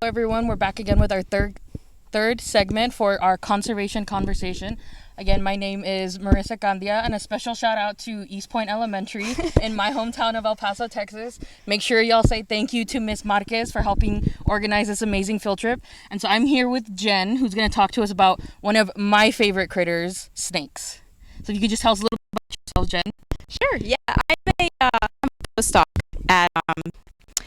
everyone. We're back again with our third segment for our conservation conversation. Again, my name is Marissa Candia, and a special shout out to East Point Elementary in my hometown of El Paso, Texas. Make sure y'all say thank you to Miss Marquez for helping organize this amazing field trip. And so I'm here with Jen, who's going to talk to us about one of my favorite critters, snakes. So if you could just tell us a little bit about yourself, Jen. Sure. Yeah, I'm a postdoc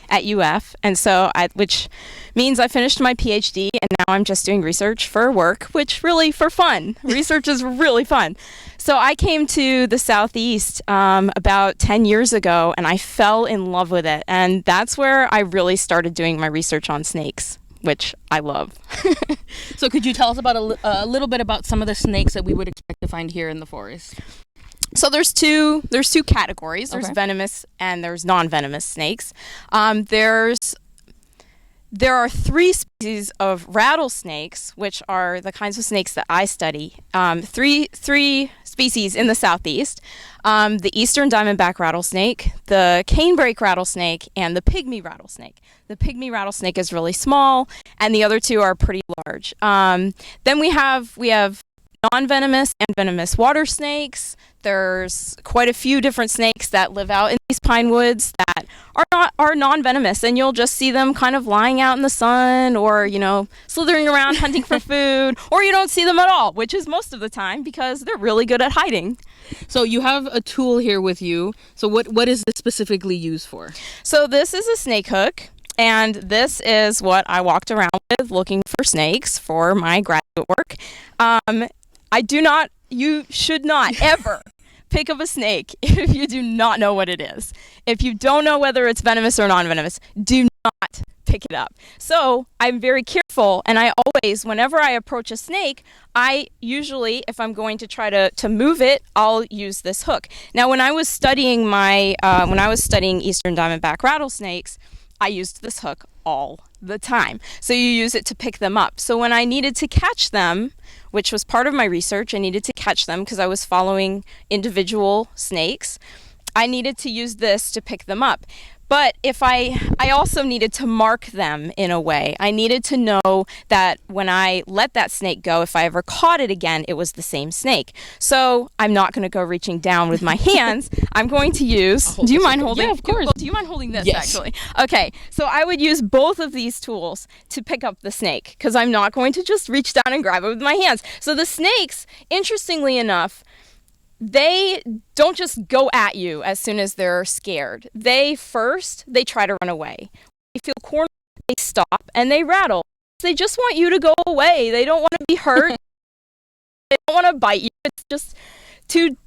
at UF, and so which means I finished my PhD, and now I'm just doing research for work, which really for fun. Research is really fun. So I came to the Southeast about 10 years ago, and I fell in love with it, and that's where I really started doing my research on snakes, which I love. So could you tell us about a little bit about some of the snakes that we would expect to find here in the forest? So there's two categories. There's Okay. venomous and there's non-venomous snakes. There are 3 species of rattlesnakes, which are the kinds of snakes that I study. Three species in the Southeast: the eastern diamondback rattlesnake, the canebrake rattlesnake, and the pygmy rattlesnake. The pygmy rattlesnake is really small, and the other 2 are pretty large. Then we have non-venomous and venomous water snakes. There's quite a few different snakes that live out in these pine woods that are non-venomous, and you'll just see them kind of lying out in the sun, or slithering around hunting for food, or you don't see them at all, which is most of the time because they're really good at hiding. So you have a tool here with you. So what is this specifically used for? So this is a snake hook, and this is what I walked around with looking for snakes for my graduate work. You should not ever pick up a snake if you do not know what it is. If you don't know whether it's venomous or non-venomous, do not pick it up. So I'm very careful, and I always, whenever I approach a snake, I usually, if I'm going to try to move it, I'll use this hook. Now, when I was studying eastern diamondback rattlesnakes, I used this hook all the time. So you use it to pick them up. So when I needed to catch them, which was part of my research, I needed to catch them because I was following individual snakes, I needed to use this to pick them up. But I also needed to mark them in a way. I needed to know that when I let that snake go, if I ever caught it again, it was the same snake. So I'm not going to go reaching down with my hands. I'm going to use... Do you mind holding? Yeah, of course. Do you mind holding this, Yes. actually? Okay, so I would use both of these tools to pick up the snake, because I'm not going to just reach down and grab it with my hands. So the snakes, interestingly enough, they don't just go at you as soon as they're scared. They try to run away. When they feel cornered, they stop and they rattle. They just want you to go away. They don't want to be hurt. They don't want to bite you. It's just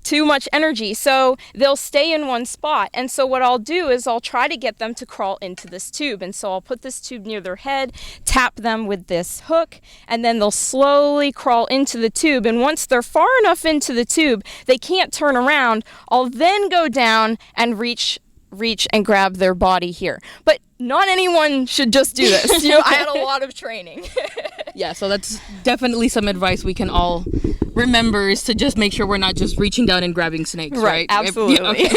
too much energy. So they'll stay in one spot. And so what I'll do is I'll try to get them to crawl into this tube. And so I'll put this tube near their head, tap them with this hook, and then they'll slowly crawl into the tube. And once they're far enough into the tube, they can't turn around. I'll then go down and reach and grab their body here. But not anyone should just do this. I had a lot of training. Yeah, so that's definitely some advice we can all remember, is to just make sure we're not just reaching down and grabbing snakes, right? Absolutely. Okay.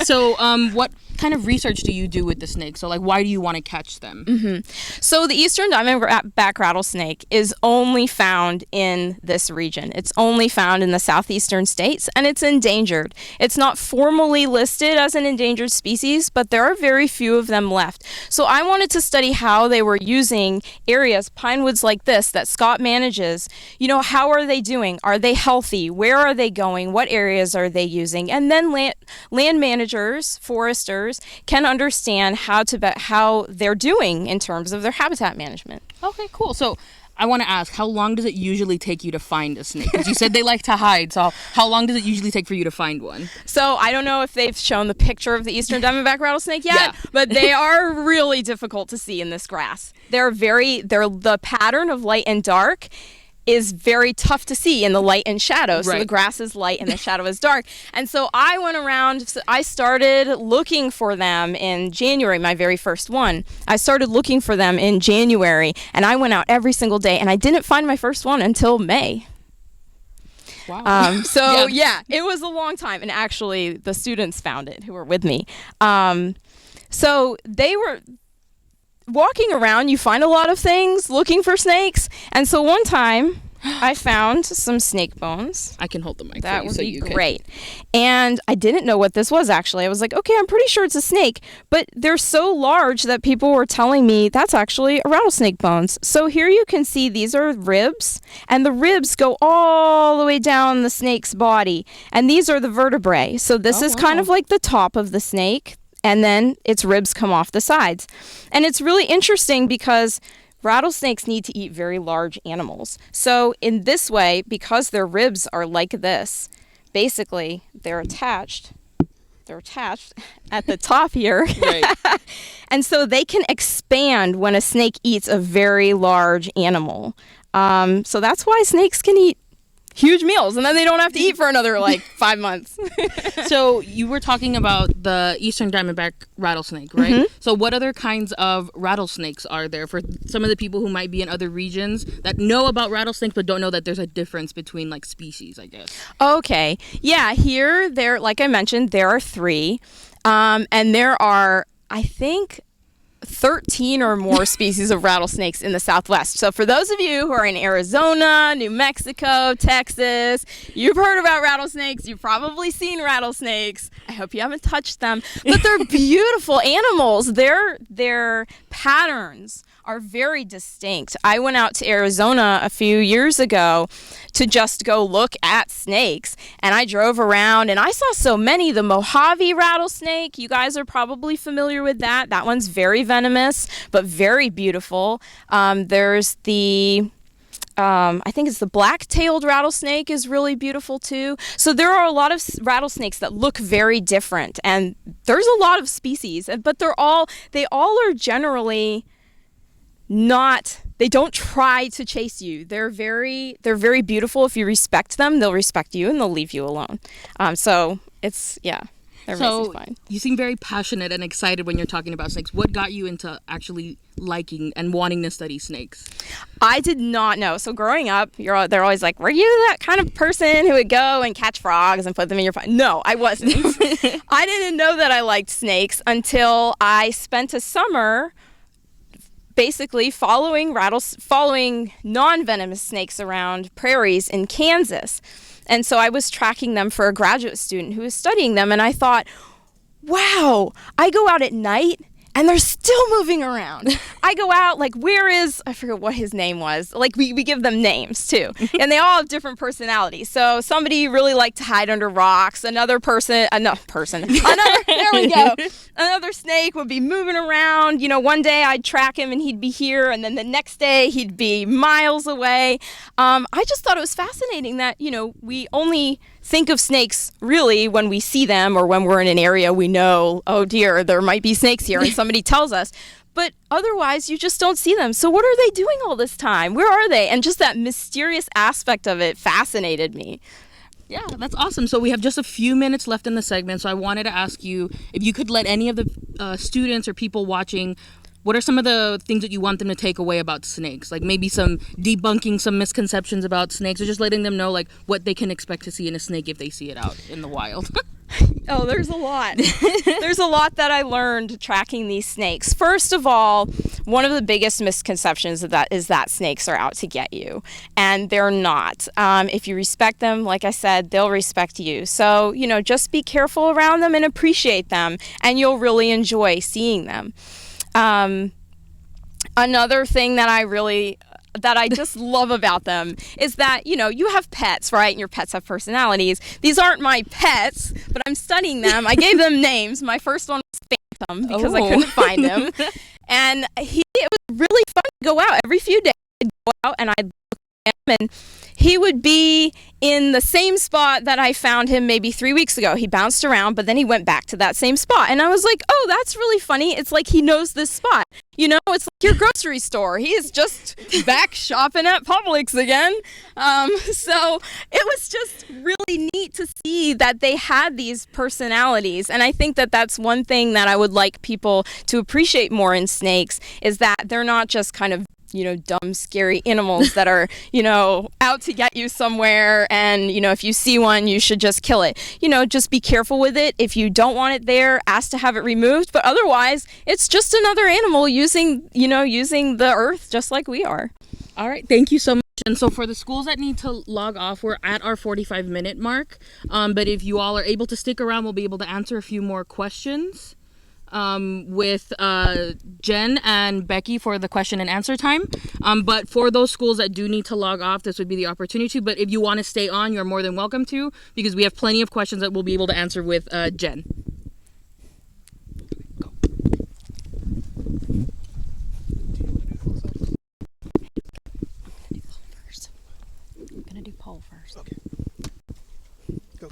So what kind of research do you do with the snakes? So why do you want to catch them? Mm-hmm. So the eastern diamondback rattlesnake is only found in this region. It's only found in the southeastern states, and it's endangered. It's not formally listed as an endangered species, but there are very few of them left. So I wanted to study how they were using areas, pine woods like this, that Scott manages. How are they doing? Are they healthy? Where are they going? What areas are they using? And then land managers, foresters, can understand how they're doing in terms of their habitat management. Okay, cool. So I want to ask, how long does it usually take you to find a snake? Because you said they like to hide, so how long does it usually take for you to find one? So I don't know if they've shown the picture of the eastern diamondback rattlesnake yet, Yeah. but they are really difficult to see in this grass. The pattern of light and dark is very tough to see in the light and shadow. So Right. the grass is light and the shadow is dark. And so I went around, I started looking for them in January, my very first one. I started looking for them in January, and I went out every single day, and I didn't find my first one until May. Wow. Yeah, it was a long time. And actually, the students found it who were with me. So walking around, you find a lot of things looking for snakes. And so one time I found some snake bones. I can hold the mic. That for you, would so be you great. And I didn't know what this was, actually. I was like, okay, I'm pretty sure it's a snake. But they're so large that people were telling me that's actually a rattlesnake bones. So here you can see these are ribs. And the ribs go all the way down the snake's body. And these are the vertebrae. So this is kind of like the top of the snake. And then its ribs come off the sides. And it's really interesting because rattlesnakes need to eat very large animals. So in this way, because their ribs are like this, basically they're attached at the top here. Right. And so they can expand when a snake eats a very large animal. So that's why snakes can eat huge meals, and then they don't have to eat for another 5 months. So you were talking about the eastern diamondback rattlesnake, right? Mm-hmm. So what other kinds of rattlesnakes are there for some of the people who might be in other regions that know about rattlesnakes but don't know that there's a difference between species, I guess? Okay. Yeah, there, like I mentioned, there are 3. And there are, I think, 13 or more species of rattlesnakes in the Southwest. So for those of you who are in Arizona, New Mexico, Texas, you've heard about rattlesnakes. You've probably seen rattlesnakes. I hope you haven't touched them. But they're beautiful animals. Their patterns are very distinct. I went out to Arizona a few years ago to just go look at snakes, and I drove around and I saw so many. The Mojave rattlesnake, you guys are probably familiar with that. That one's very venomous but very beautiful. There's the I think it's the black-tailed rattlesnake is really beautiful too. So there are a lot of rattlesnakes that look very different, and there's a lot of species, but they all are generally not, they don't try to chase you. They're very beautiful. If you respect them, they'll respect you and they'll leave you alone. So it's, yeah, they're basically fine. You seem very passionate and excited when you're talking about snakes. What got you into actually liking and wanting to study snakes? I did not know. So growing up, they're always like, were you that kind of person who would go and catch frogs and put them in your pot? No, I wasn't. I didn't know that I liked snakes until I spent a summer basically following non-venomous snakes around prairies in Kansas. And so I was tracking them for a graduate student who was studying them, and I thought, wow, I go out at night and they're still moving around. I go out, I forget what his name was. We give them names too. And they all have different personalities. So somebody really liked to hide under rocks. Another snake would be moving around. One day I'd track him and he'd be here, and then the next day he'd be miles away. I just thought it was fascinating that, we only think of snakes really when we see them or when we're in an area we know, oh dear, there might be snakes here, and somebody tells us. But otherwise, you just don't see them. So what are they doing all this time? Where are they? And just that mysterious aspect of it fascinated me. Yeah, that's awesome. So we have just a few minutes left in the segment. So I wanted to ask you if you could let any of the students or people watching, what are some of the things that you want them to take away about snakes? Maybe some debunking some misconceptions about snakes, or just letting them know what they can expect to see in a snake if they see it out in the wild. Oh, there's a lot. There's a lot that I learned tracking these snakes. First of all, one of the biggest misconceptions is that snakes are out to get you, and they're not. If you respect them, like I said, they'll respect you. So, just be careful around them and appreciate them, and you'll really enjoy seeing them. Another thing that I just love about them is that, you have pets, right? And your pets have personalities. These aren't my pets, but I'm studying them. I gave them names. My first one was Phantom because I couldn't find him. And it was really fun to go out every few days. I'd go out and I'd look at him, and he would be in the same spot that I found him maybe 3 weeks ago. He bounced around, but then he went back to that same spot. And I was like, oh, that's really funny. It's like he knows this spot. It's like your grocery store. He is just back shopping at Publix again. So it was just really neat to see that they had these personalities. And I think that that's one thing that I would like people to appreciate more in snakes, is that they're not just kind of dumb, scary animals that are, out to get you somewhere. And, if you see one, you should just kill it. Just be careful with it. If you don't want it there, ask to have it removed. But otherwise, it's just another animal using the earth just like we are. All right. Thank you so much. And so for the schools that need to log off, we're at our 45-minute mark. But if you all are able to stick around, we'll be able to answer a few more questions with Jen and Becky for the question and answer time. But for those schools that do need to log off, this would be the opportunity. But if you want to stay on, you're more than welcome to, because we have plenty of questions that we'll be able to answer with Jen. I'm going to do poll first. Okay. Go.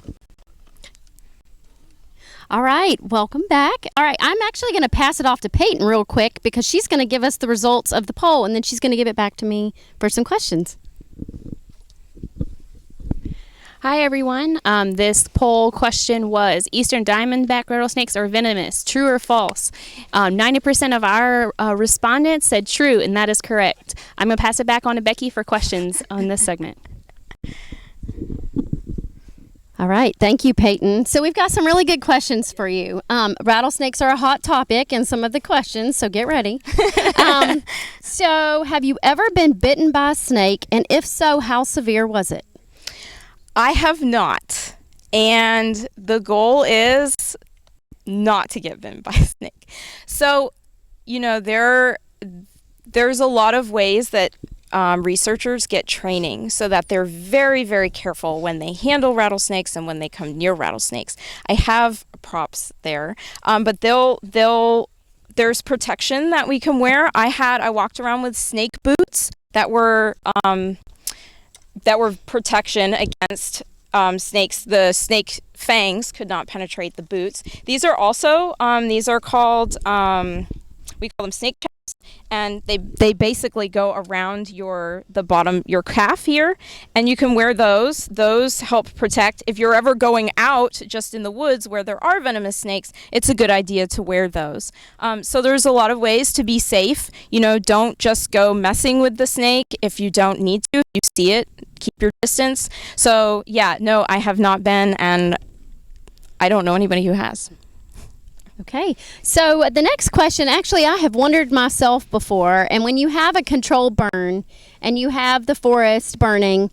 All right, welcome back. All right, I'm actually going to pass it off to Peyton real quick because she's going to give us the results of the poll, and then she's going to give it back to me for some questions. Hi everyone. This poll question was, Eastern diamondback rattlesnakes are venomous, true or false? 90% of our respondents said true, and that is correct. I'm going to pass it back on to Becky for questions on this segment. All right, thank you, Peyton. So we've got some really good questions for you. Rattlesnakes are a hot topic in some of the questions, so get ready. So have you ever been bitten by a snake, and if so, how severe was it? I have not. And the goal is not to get bitten by a snake. So, there's a lot of ways that researchers get training so that they're very, very careful when they handle rattlesnakes and when they come near rattlesnakes. I have props there, but there's protection that we can wear. I walked around with snake boots that were protection against snakes. The snake fangs could not penetrate the boots. These are also these are called we call them snake chaps, and they basically go around the bottom, your calf here, and you can wear those. Those help protect. If you're ever going out just in the woods where there are venomous snakes, it's a good idea to wear those. So there's a lot of ways to be safe. Don't just go messing with the snake if you don't need to. You see it, keep your distance. So yeah, no, I have not been, and I don't know anybody who has. Okay, so the next question, actually, I have wondered myself before, and when you have a controlled burn and you have the forest burning,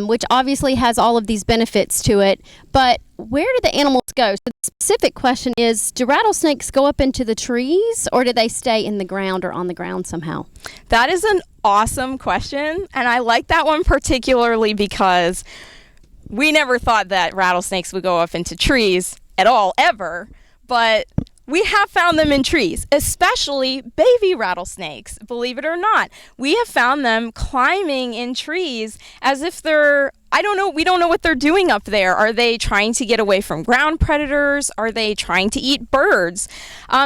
which obviously has all of these benefits to it, but where do the animals go? So the specific question is, do rattlesnakes go up into the trees, or do they stay in the ground or on the ground somehow? That is an awesome question, and I like that one particularly because we never thought that rattlesnakes would go up into trees at all, ever. But we have found them in trees, especially baby rattlesnakes, believe it or not. We have found them climbing in trees as if they're, we don't know what they're doing up there. Are they trying to get away from ground predators? Are they trying to eat birds?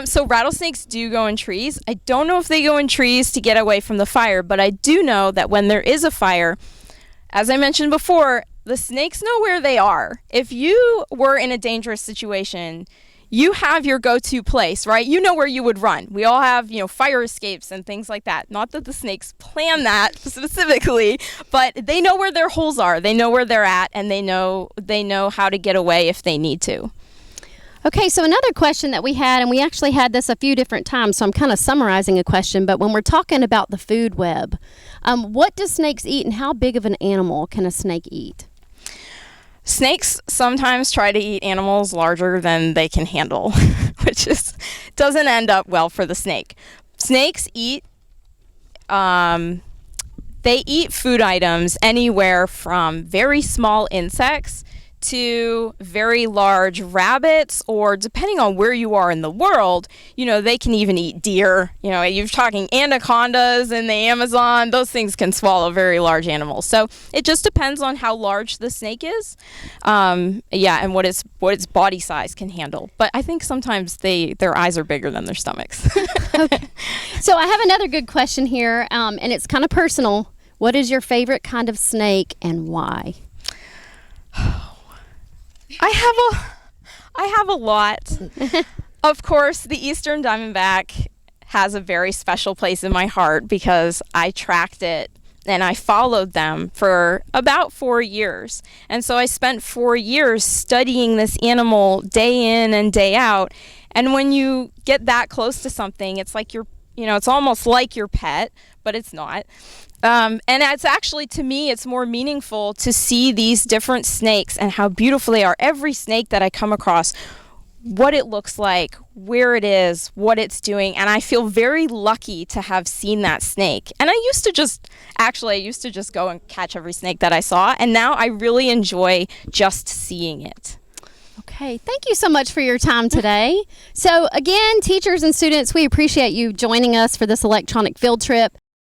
So rattlesnakes do go in trees. I don't know if they go in trees to get away from the fire, but I do know that when there is a fire, as I mentioned before, the snakes know where they are. If you were in a dangerous situation, you have your go-to place, right? You know where you would run. We all have, fire escapes and things like that. Not that the snakes plan that specifically, but they know where their holes are. They know where they're at, and they know how to get away if they need to. Okay, so another question that we had, and we actually had this a few different times, so I'm kind of summarizing a question, but when we're talking about the food web, what do snakes eat, and how big of an animal can a snake eat? Snakes sometimes try to eat animals larger than they can handle, which doesn't end up well for the snake. Snakes eat food items anywhere from very small insects to very large rabbits, or depending on where you are in the world, they can even eat deer. You're talking anacondas in the Amazon. Those things can swallow very large animals. So it just depends on how large the snake is, and what its body size can handle. But I think sometimes their eyes are bigger than their stomachs. Okay. So I have another good question here, and it's kind of personal. What is your favorite kind of snake, and why? I have a lot. Of course, the Eastern diamondback has a very special place in my heart because I tracked it and I followed them for about 4 years. And so I spent 4 years studying this animal day in and day out. And when you get that close to something, it's like it's almost like your pet, but it's not. And it's actually, to me, it's more meaningful to see these different snakes and how beautiful they are. Every snake that I come across, what it looks like, where it is, what it's doing, and I feel very lucky to have seen that snake. And I used to just go and catch every snake that I saw, and now I really enjoy just seeing it. Okay, thank you so much for your time today. So again, teachers and students, we appreciate you joining us for this electronic field trip.